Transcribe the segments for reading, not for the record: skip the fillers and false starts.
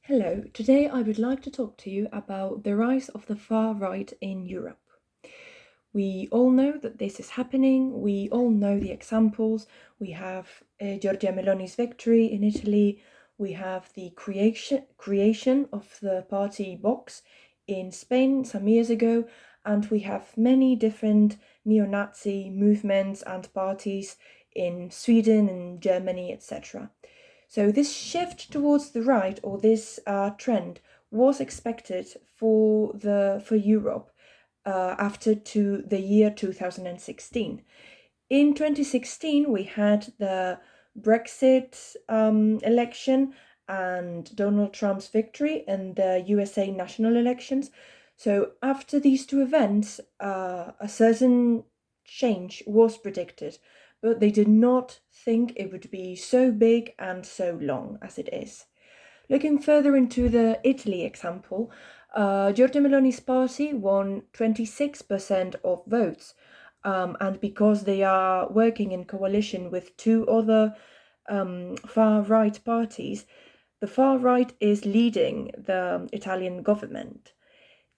Hello, today I would like to talk to you about the rise of the far right in Europe. We all know that this is happening, we all know the examples. We have Giorgia Meloni's victory in Italy, we have the creation of the party Vox in Spain some years ago, and we have many different neo-Nazi movements and parties in Sweden and Germany, etc. So this shift towards the right, or this trend, was expected for Europe after the year 2016. In 2016, we had the Brexit election and Donald Trump's victory in the USA national elections. So after these two events, a certain change was predicted, but they did not think it would be so big and so long as it is. Looking further into the Italy example, Giorgia Meloni's party won 26% of votes, and because they are working in coalition with two other far-right parties, the far right is leading the Italian government.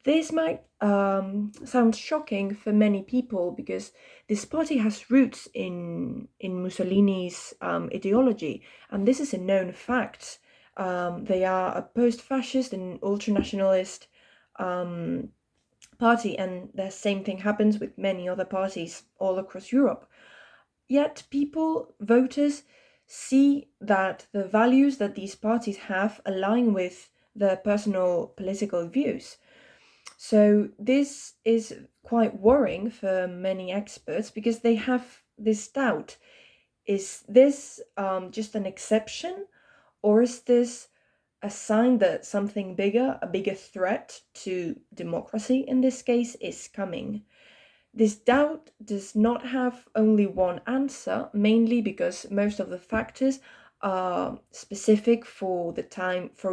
This might sound shocking for many people because this party has roots in Mussolini's ideology, and this is a known fact. They are a post-fascist and ultra-nationalist party, and the same thing happens with many other parties all across Europe. Yet voters, see that the values that these parties have align with their personal political views. So this is quite worrying for many experts because they have this doubt. Is this just an exception, or is this a sign that something bigger, a bigger threat to democracy in this case, is coming? This doubt does not have only one answer, mainly because most of the factors are specific for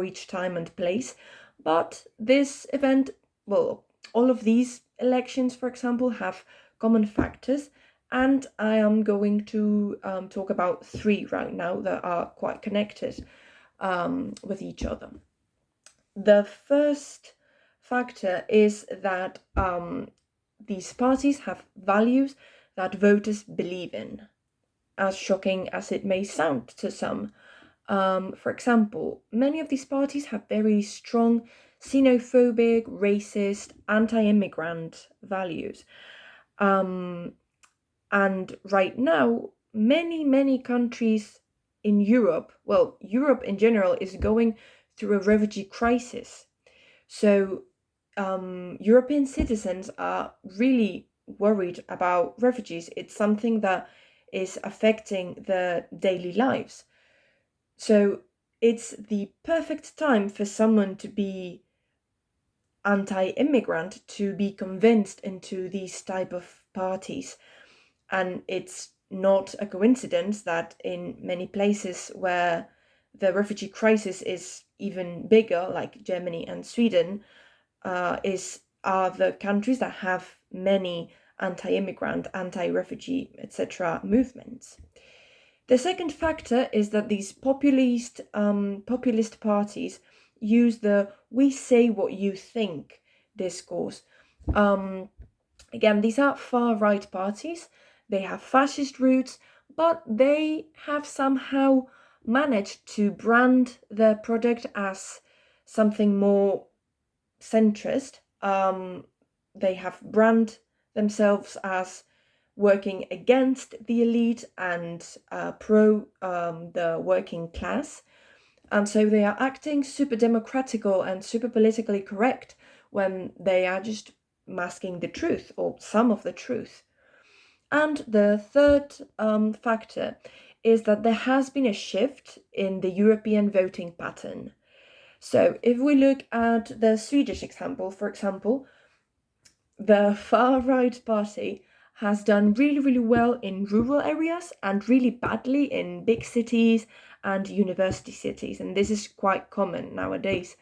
each time and place. But this event, well, all of these elections, for example, have common factors, and I am going to talk about three right now that are quite connected with each other. The first factor is that these parties have values that voters believe in, as shocking as it may sound to some. For example, many of these parties have very strong xenophobic, racist, anti-immigrant values. And right now, many countries in Europe, well, Europe in general, is going through a refugee crisis. So European citizens are really worried about refugees. It's something that is affecting their daily lives. So it's the perfect time for someone to be anti-immigrant, to be convinced into these type of parties. And it's not a coincidence that in many places where the refugee crisis is even bigger, like Germany and Sweden, are the countries that have many anti-immigrant, anti-refugee, etc. movements. The second factor is that these populist parties use the "we say what you think" discourse. Again, these are far-right parties. They have fascist roots, but they have somehow managed to brand their product as something more centrist. They have branded themselves as working against the elite and pro the working class. And so they are acting super democratical and super politically correct when they are just masking the truth or some of the truth. And the third factor is that there has been a shift in the European voting pattern. So if we look at the Swedish example, for example, the far-right party has done really well in rural areas and really badly in big cities and university cities. And this is quite common nowadays.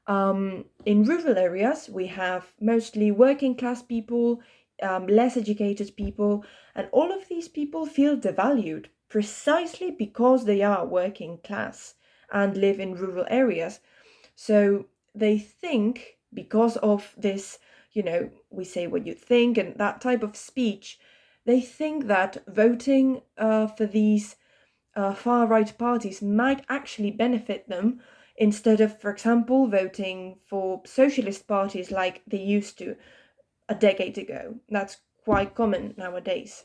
In rural areas, we have mostly working class people, less educated people, and all of these people feel devalued precisely because they are working class and live in rural areas. So they think, because of this, we say what you think and that type of speech, they think that voting for these far right parties might actually benefit them, instead of, for example, voting for socialist parties like they used to a decade ago. That's quite common nowadays.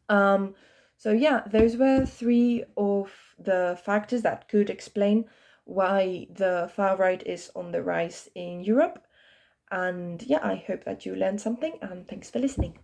Um, so yeah, those were three of the factors that could explain why the far right is on the rise in Europe. And yeah, I hope that you learned something, and thanks for listening.